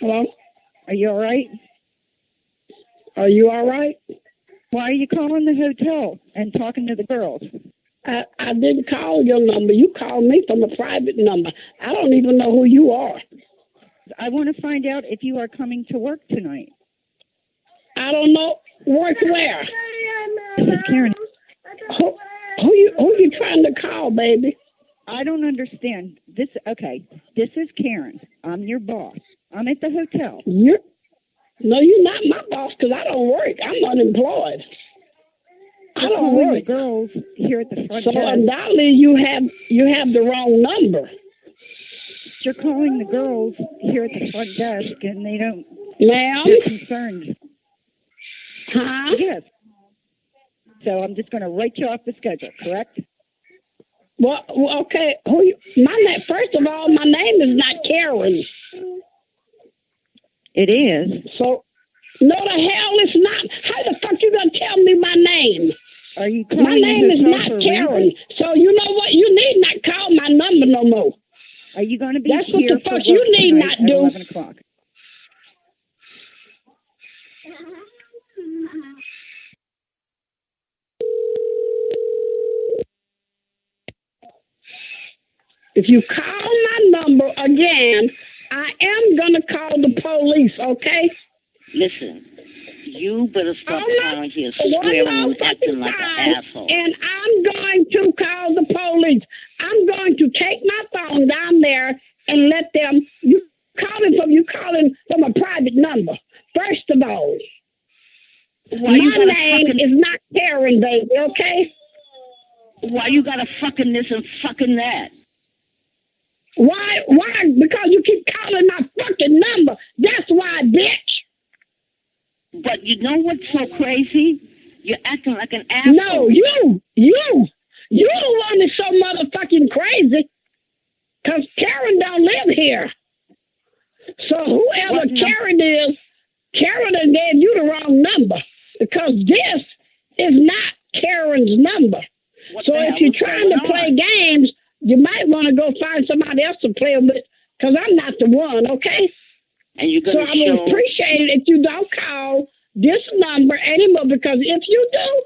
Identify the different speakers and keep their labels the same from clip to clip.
Speaker 1: Hello?
Speaker 2: Are you all right?
Speaker 1: Are you all right?
Speaker 2: Why are you calling the hotel and talking to the girls?
Speaker 1: I didn't call your number. You called me from a private number. I don't even know who you are.
Speaker 2: I want to find out if you are coming to work tonight.
Speaker 1: I don't know. Work where?
Speaker 2: This is Karen.
Speaker 1: Who you trying to call, baby?
Speaker 2: I don't understand. This is Karen. I'm your boss. I'm at the hotel.
Speaker 1: No, you're not my boss because I don't work. I'm unemployed. I don't work.
Speaker 2: The girls here at the front
Speaker 1: so
Speaker 2: desk.
Speaker 1: undoubtedly you have the wrong number.
Speaker 2: You're calling the girls here at the front desk and they don't.
Speaker 1: Ma'am?
Speaker 2: They're concerned.
Speaker 1: Huh?
Speaker 2: Yes. So I'm just going to write you off the schedule, correct?
Speaker 1: Well, okay. First of all, my name is not Karen.
Speaker 2: It is.
Speaker 1: So, no, the hell it's not. How the fuck you gonna tell me my name?
Speaker 2: Are you calling
Speaker 1: my name is not Karen. So you know what? You need not call my number no more.
Speaker 2: Are you going to be
Speaker 1: That's
Speaker 2: here
Speaker 1: what the fuck you need not do.
Speaker 2: 11 o'clock.
Speaker 1: If you call my number again, I am going to call the police, okay?
Speaker 3: Listen, you better stop calling here swearing and acting like an asshole.
Speaker 1: And I'm going to call the police. I'm going to take my phone down there and let them. You calling from a private number. First of all, my name is not Karen, baby. Okay?
Speaker 3: Why you got to fucking this and fucking that?
Speaker 1: Why? Because you keep calling my fucking number. That's why, bitch.
Speaker 3: But you know what's so crazy? You're acting like an asshole.
Speaker 1: No, you the one that's so motherfucking crazy. Because Karen don't live here. So whoever Karen is, Karen gave you the wrong number. Because this is not Karen's number. So if you're trying to play games, you might want to go find somebody else to play with, because I'm not the one, okay?
Speaker 3: And you're going
Speaker 1: so I would appreciate it if you don't call this number anymore, because if you do,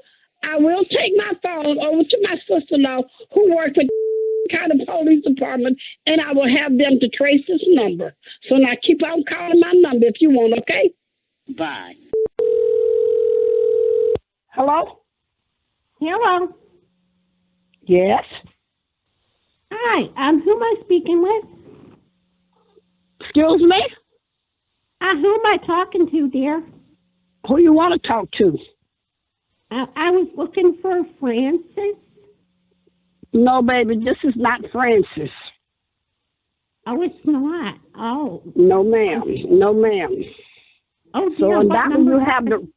Speaker 1: I will take my phone over to my sister-in-law who works at the county police department, and I will have them to trace this number. So now keep on calling my number if you want, okay?
Speaker 3: Bye.
Speaker 1: Hello?
Speaker 4: Hello.
Speaker 1: Yes?
Speaker 4: Hi, who am I speaking with?
Speaker 1: Excuse me?
Speaker 4: Who am I talking to, dear?
Speaker 1: Who you want to talk to?
Speaker 4: I was looking for Francis.
Speaker 1: No, baby, this is not Francis.
Speaker 4: Oh, it's not. Oh.
Speaker 1: No, ma'am. No, ma'am.
Speaker 4: Oh, dear,
Speaker 1: so undoubtedly you have the...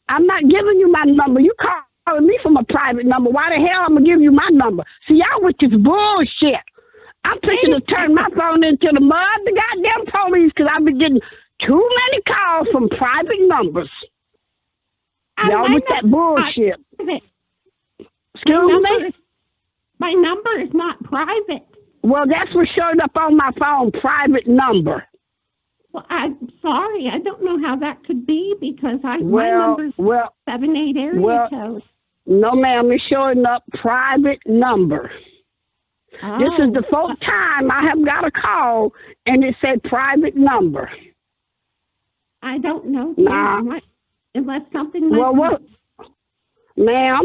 Speaker 1: I'm not giving you my number. You calling me from a private number. Why the hell I'm going to give you my number? See, y'all with this bullshit. I'm thinking to turn my phone into the mud, the goddamn police, because I've been getting too many calls from private numbers. Y'all with that bullshit. Excuse me?
Speaker 4: My number is not private.
Speaker 1: Well, that's what showed up on my phone, private number.
Speaker 4: Well, I'm sorry. I don't know how that could be because my number's 78 area code.
Speaker 1: No, ma'am. It's showing up private number.
Speaker 4: Oh.
Speaker 1: This is the fourth time I have got a call, and it said private number.
Speaker 4: I don't know.
Speaker 1: Nah.
Speaker 4: Unless something like
Speaker 1: that. Ma'am,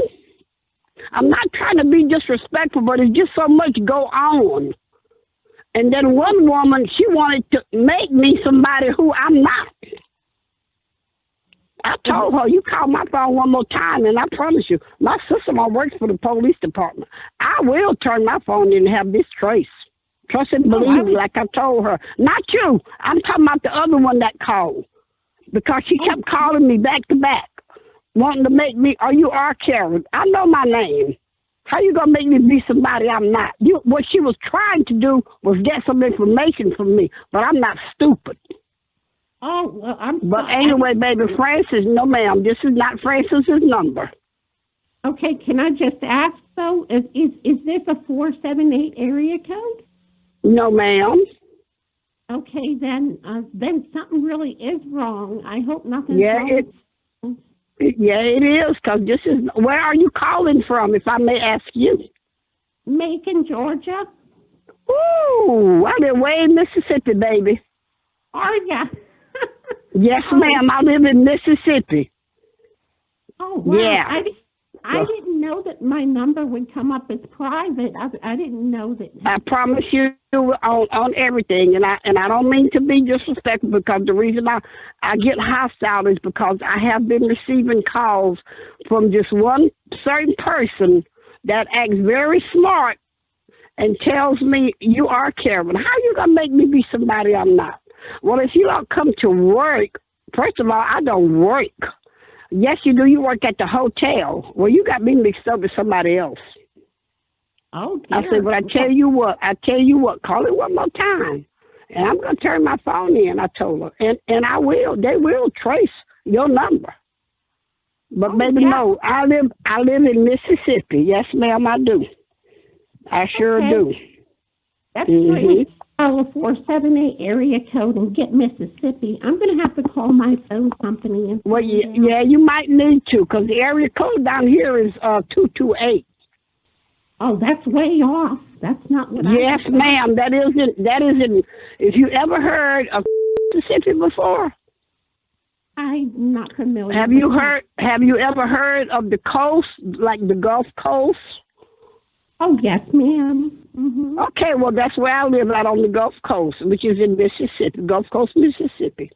Speaker 1: I'm not trying to be disrespectful, but it's just so much go on. And then one woman, she wanted to make me somebody who I'm not. I told her, you call my phone one more time, and I promise you, my sister-in-law works for the police department. I will turn my phone in and have this trace. Trust and believe me, like I told her. Not you. I'm talking about the other one that called. Because she kept calling me back to back, wanting to make me, you are Karen. I know my name. How you going to make me be somebody I'm not? What she was trying to do was get some information from me, but I'm not stupid.
Speaker 4: Oh, well,
Speaker 1: But anyway, baby, Francis, no, ma'am, this is not Francis's number.
Speaker 4: Okay, can I just ask, though, is this a 478 area code?
Speaker 1: No, ma'am.
Speaker 4: Okay, then something really is wrong. I hope nothing's wrong.
Speaker 1: Yeah, it is, because this is... Where are you calling from, if I may ask you?
Speaker 4: Macon, Georgia.
Speaker 1: Ooh, I live way in Mississippi, baby.
Speaker 4: Are ya?
Speaker 1: Yes, ma'am. I live in Mississippi.
Speaker 4: Oh, wow.
Speaker 1: Yeah.
Speaker 4: I didn't know that my number would come up as private. I didn't know that.
Speaker 1: I promise you on everything, and I don't mean to be disrespectful, because the reason I get hostile is because I have been receiving calls from just one certain person that acts very smart and tells me, you are Karen. How you going to make me be somebody I'm not? Well, if you don't come to work, first of all, I don't work. Yes, you do. You work at the hotel. Well, you got me mixed up with somebody else.
Speaker 4: Oh, dear.
Speaker 1: I said, but I tell you what, call it one more time. And I'm going to turn my phone in, I told her. And I will. They will trace your number. But baby, no, I live in Mississippi. Yes, ma'am, I do. I sure do.
Speaker 4: That's great. Call a 478 area code and get Mississippi. I'm going to have to call my phone company. And
Speaker 1: well, yeah, you might need to, because the area code down here is 228.
Speaker 4: Oh, that's way off. That's not what
Speaker 1: Yes, ma'am. That isn't. If you ever heard of Mississippi before?
Speaker 4: I'm not familiar.
Speaker 1: Have you ever heard of the coast, like the Gulf Coast?
Speaker 4: Oh, yes, ma'am. Mm-hmm.
Speaker 1: Okay, well, that's where I live, out on the Gulf Coast, which is in Mississippi, Gulf Coast, Mississippi.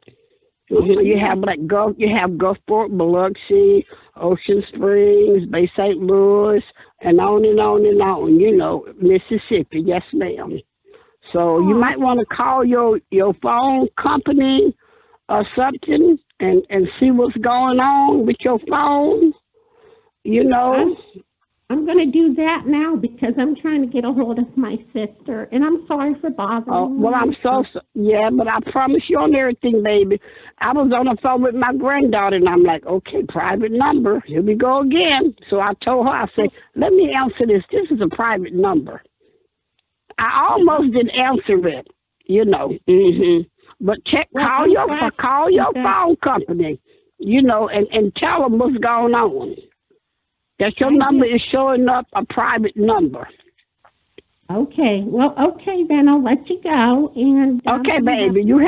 Speaker 1: You have Gulfport, Biloxi, Ocean Springs, Bay St. Louis, and on and on and on. You know, Mississippi. Yes, ma'am. So you might want to call your phone company or something and see what's going on with your phone. You know.
Speaker 4: I'm going to do that now, because I'm trying to get a hold of my sister, and I'm sorry for bothering you.
Speaker 1: Well, I'm yeah, but I promise you on everything, baby. I was on the phone with my granddaughter, and I'm like, okay, private number. Here we go again. So I told her, I said, let me answer this. This is a private number. I almost didn't answer it, you know. But call your phone company, you know, and tell them what's going on. That your number is showing up a private number.
Speaker 4: Okay. Well, okay, then I'll let you go. And
Speaker 1: okay, baby. You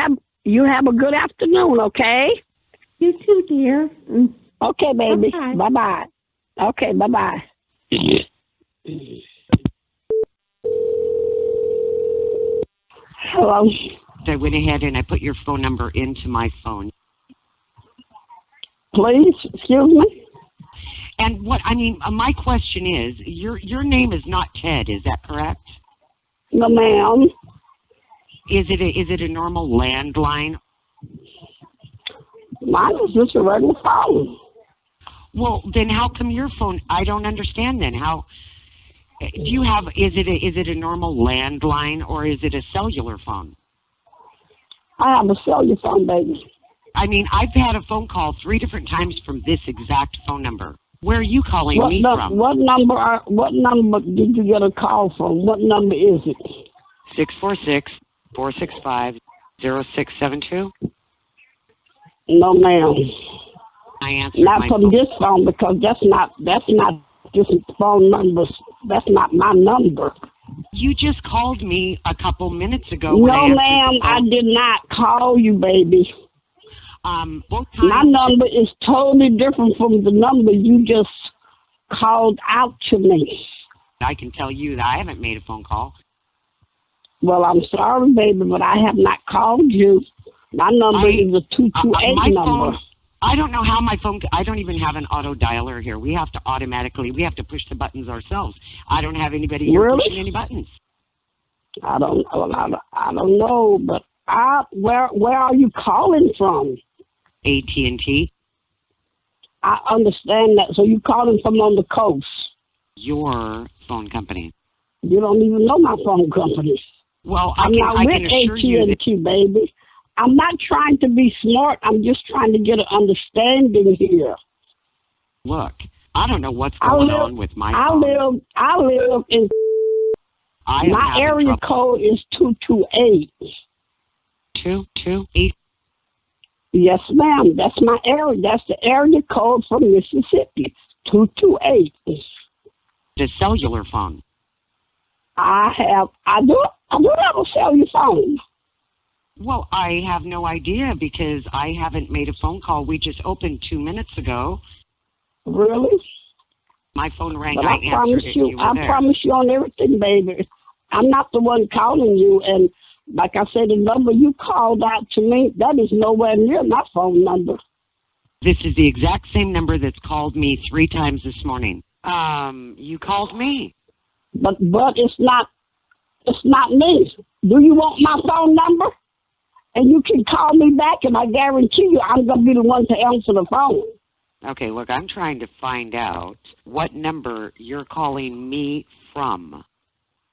Speaker 1: have a good afternoon, okay?
Speaker 4: You too, dear.
Speaker 1: Okay, baby. Bye-bye. Okay, bye-bye. Hello.
Speaker 5: I went ahead and I put your phone number into my phone.
Speaker 1: Please, excuse me?
Speaker 5: And my question is, your name is not Ted, is that correct?
Speaker 1: No, ma'am.
Speaker 5: Is it a normal landline?
Speaker 1: Mine is just a regular phone.
Speaker 5: Well, then how come your phone? I don't understand. Then how do you have? Is it a normal landline or is it a cellular phone?
Speaker 1: I have a cellular phone, baby.
Speaker 5: I've had a phone call 3 different times from this exact phone number. Where are you calling me from?
Speaker 1: What number did you get a call from? What number is it?
Speaker 5: 646-465-0672.
Speaker 1: No, ma'am.
Speaker 5: I answered
Speaker 1: not from this phone, because that's not this phone number. That's not my number.
Speaker 5: You just called me a couple minutes ago.
Speaker 1: No, ma'am, I did not call you, baby.
Speaker 5: Both times.
Speaker 1: My number is totally different from the number you just called out to me.
Speaker 5: I can tell you that I haven't made a phone call.
Speaker 1: Well, I'm sorry, baby, but I have not called you. My number is a 228 number.
Speaker 5: Phone, I don't know how my phone... I don't even have an auto dialer here. We have to push the buttons ourselves. I don't have anybody here pushing any buttons.
Speaker 1: I don't know, but where are you calling from?
Speaker 5: AT&T.
Speaker 1: I understand that. So you calling from on the coast?
Speaker 5: Your phone company.
Speaker 1: You don't even know my phone company.
Speaker 5: Well,
Speaker 1: I'm not with AT&T, baby. I'm not trying to be smart. I'm just trying to get an understanding here.
Speaker 5: Look, I don't know what's going on with my phone.
Speaker 1: I live in... My area code is 228.
Speaker 5: 228.
Speaker 1: Yes, ma'am. That's my area. That's the area code for Mississippi. 228.
Speaker 5: The cellular phone.
Speaker 1: I do have a cellular phone.
Speaker 5: Well, I have no idea because I haven't made a phone call. We just opened 2 minutes ago.
Speaker 1: Really?
Speaker 5: My phone rang.
Speaker 1: But
Speaker 5: I
Speaker 1: promise
Speaker 5: answered it.
Speaker 1: you,
Speaker 5: You were
Speaker 1: I
Speaker 5: there.
Speaker 1: promise you on everything, baby. I'm not the one calling you. And like I said, the number you called out to me, that is nowhere near my phone number.
Speaker 5: This is the exact same number that's called me 3 times this morning. You called me.
Speaker 1: But it's not me. Do you want my phone number? And you can call me back, and I guarantee you I'm going to be the one to answer the phone.
Speaker 5: Okay, look, I'm trying to find out what number you're calling me from.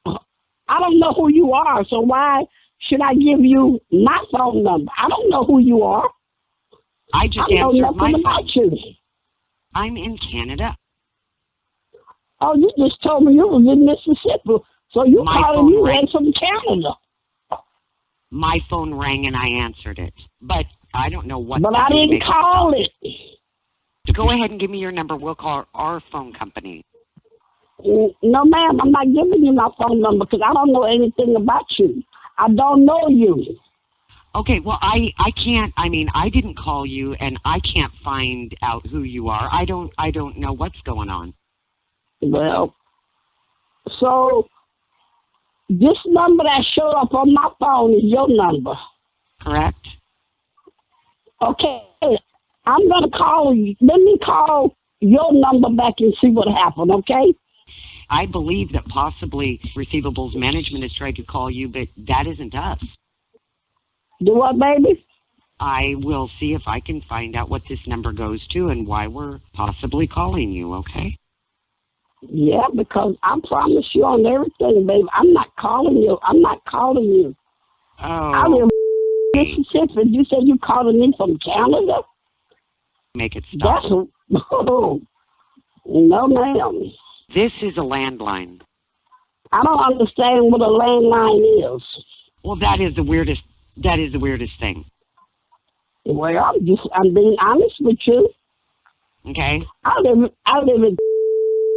Speaker 1: I don't know who you are, so why should I give you my phone number? I don't know who you are.
Speaker 5: I just
Speaker 1: I know
Speaker 5: answered my
Speaker 1: nothing
Speaker 5: phone.
Speaker 1: about you.
Speaker 5: I'm in Canada.
Speaker 1: Oh, you just told me you was in Mississippi, so you
Speaker 5: My
Speaker 1: calling
Speaker 5: phone
Speaker 1: me
Speaker 5: rang.
Speaker 1: right from Canada.
Speaker 5: My phone rang and I answered it. But I don't know what...
Speaker 1: But I didn't call it.
Speaker 5: Go ahead and give me your number. We'll call our phone company.
Speaker 1: No, ma'am, I'm not giving you my phone number because I don't know anything about you. I don't know you.
Speaker 5: Okay, well, I can't... I mean, I didn't call you, and I can't find out who you are. I don't know what's going on.
Speaker 1: Well, so this number that showed up on my phone is your number.
Speaker 5: Correct?
Speaker 1: Okay, I'm going to call you. Let me call your number back and see what happened, okay?
Speaker 5: I believe that possibly Receivables Management has tried to call you, but that isn't us.
Speaker 1: Do what, baby?
Speaker 5: I will see if I can find out what this number goes to and why we're possibly calling you, okay?
Speaker 1: Yeah, because I promise you on everything, baby. I'm not calling you. I live
Speaker 5: Oh,
Speaker 1: in Mississippi. You said you calling me from Canada?
Speaker 5: make it stop.
Speaker 1: That's no, ma'am.
Speaker 5: This is a landline.
Speaker 1: I don't understand what a landline is.
Speaker 5: Well, that is the weirdest thing.
Speaker 1: Well, I'm being honest with you.
Speaker 5: Okay?
Speaker 1: I live in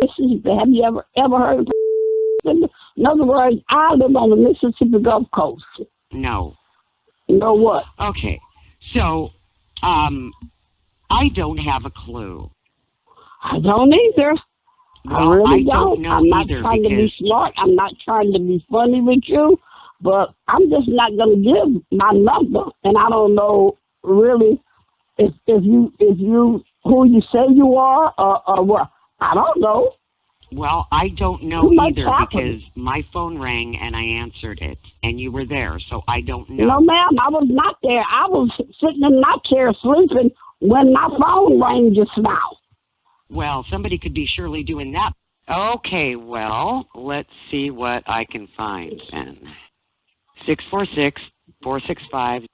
Speaker 1: Mississippi. Have you ever heard of Mississippi? In other words, I live on the Mississippi Gulf Coast.
Speaker 5: No.
Speaker 1: You know what?
Speaker 5: Okay. So, I don't have a clue.
Speaker 1: I don't either.
Speaker 5: Well,
Speaker 1: I really
Speaker 5: don't know
Speaker 1: I'm not
Speaker 5: either
Speaker 1: trying to be
Speaker 5: because
Speaker 1: smart. I'm not trying to be funny with you, but I'm just not going to give my number. And I don't know really if you who you say you are or what. I don't know.
Speaker 5: well, I don't know
Speaker 1: Too much
Speaker 5: either
Speaker 1: happened.
Speaker 5: because my phone rang and I answered it and you were there, so I don't know.
Speaker 1: No, ma'am, I was not there. I was sitting in my chair sleeping when my phone rang just now.
Speaker 5: Well, somebody could be surely doing that. Okay, well, let's see what I can find then. 646-465-0672.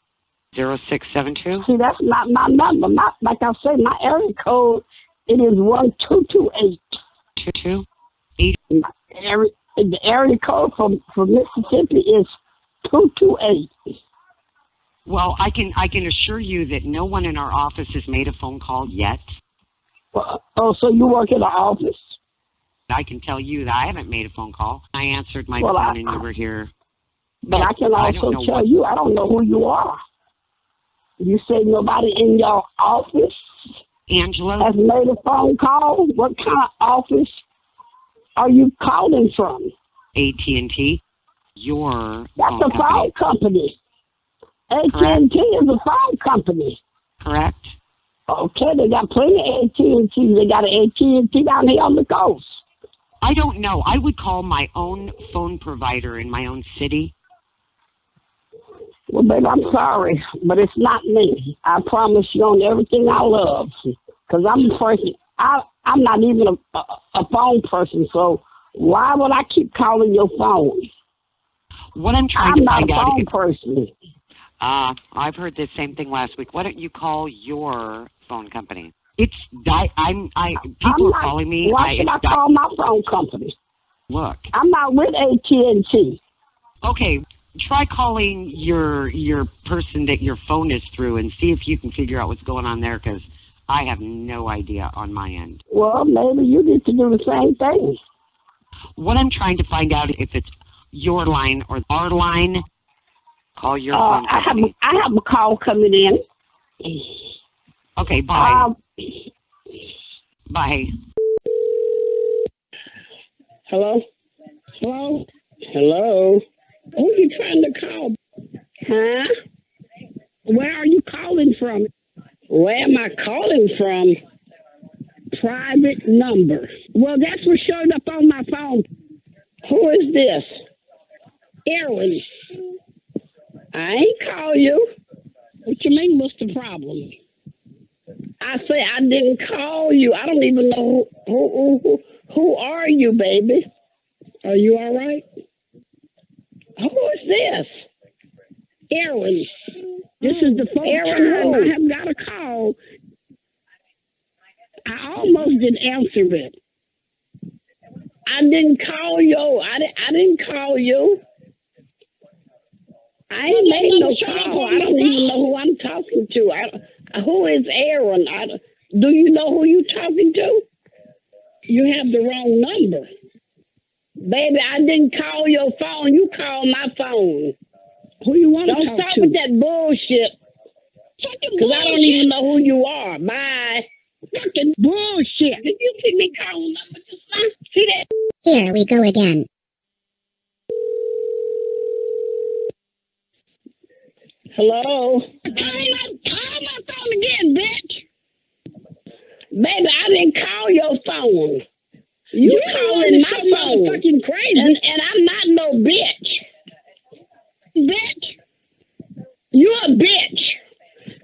Speaker 1: See, that's not my number. Like I say, my area code, it is 1228.
Speaker 5: 228.
Speaker 1: The area code for Mississippi is 228.
Speaker 5: Well, I can assure you that no one in our office has made a phone call yet.
Speaker 1: Oh, so you work in the office?
Speaker 5: I can tell you that I haven't made a phone call. I answered my
Speaker 1: Well,
Speaker 5: phone and you were here.
Speaker 1: But I can
Speaker 5: I don't
Speaker 1: also
Speaker 5: know
Speaker 1: tell
Speaker 5: what-
Speaker 1: you, I don't know who you are. You say nobody in your office
Speaker 5: Angela?
Speaker 1: has made a phone call? What kind of office are you calling from?
Speaker 5: AT&T? Your
Speaker 1: That's
Speaker 5: phone
Speaker 1: a phone
Speaker 5: company.
Speaker 1: company. AT&T is a phone company.
Speaker 5: Correct?
Speaker 1: Okay, they got plenty of AT&T. They got an AT&T down here on the coast.
Speaker 5: I don't know. I would call my own phone provider in my own city.
Speaker 1: Well, baby, I'm sorry, but it's not me. I promise you on everything I love. Because I'm a person, I'm not even a phone person, so why would I keep calling your phone?
Speaker 5: What I'm trying
Speaker 1: I'm
Speaker 5: to
Speaker 1: not
Speaker 5: find
Speaker 1: a
Speaker 5: out
Speaker 1: phone
Speaker 5: is,
Speaker 1: person.
Speaker 5: I've heard the same thing last week. Why don't you call your phone company? It's people are calling me.
Speaker 1: Why should I call my phone company?
Speaker 5: Look.
Speaker 1: I'm not with AT&T.
Speaker 5: Okay, try calling your person that your phone is through and see if you can figure out what's going on there, because I have no idea on my end.
Speaker 1: Well, maybe you need to do the same thing.
Speaker 5: What I'm trying to find out if it's your line or our line. Call your phone company.
Speaker 1: I have a call coming in.
Speaker 5: Okay, bye. Bye.
Speaker 1: Hello? Hello? Hello? Who are you trying to call? Huh? Where are you calling from? Where am I calling from? Private number. Well, that's what showed up on my phone. Who is this? Aaron. I ain't call you. What you mean, what's the problem? I say I didn't call you. I don't even know who are you, baby? Are you all right? Who is this? Aaron. This is the first time I have got a call. I almost didn't answer it. I didn't call you. I didn't call you. I ain't made no call. I don't even know who I'm talking to. Who is Aaron? Do you know who you talking to? You have the wrong number. Baby, I didn't call your phone. You called my phone. Who you want to talk to? Don't stop with that bullshit. Because I don't even know who you are. Bye. Fucking bullshit. Did you see me calling number just now? See that?
Speaker 6: Here we go again.
Speaker 1: Hello? Call my phone again, bitch. Baby, I didn't call your phone. You calling my phone. Fucking crazy. And I'm not no bitch. Bitch. You a bitch.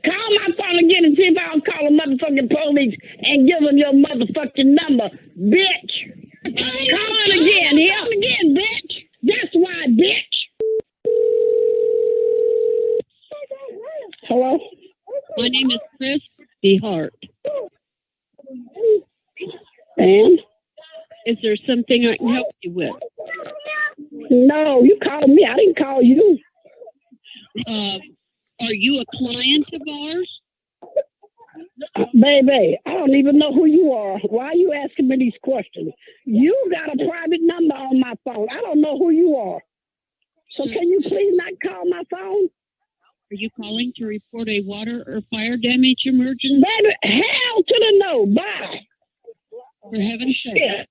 Speaker 1: Call my phone again and see if I'll call the motherfucking police and give them your motherfucking number, bitch. Call it again. Call it again, bitch. That's why, bitch. Hello?
Speaker 7: My name is Chris Hart.
Speaker 1: And?
Speaker 7: Is there something I can help you with?
Speaker 1: No, you called me. I didn't call you.
Speaker 7: Are you a client of ours?
Speaker 1: Baby, I don't even know who you are. Why are you asking me these questions? You got a private number on my phone. I don't know who you are. So can you please not call my phone?
Speaker 7: Are you calling to report a water or fire damage emergency?
Speaker 1: Baby, hell to the no. Bye.
Speaker 7: For heaven's sake.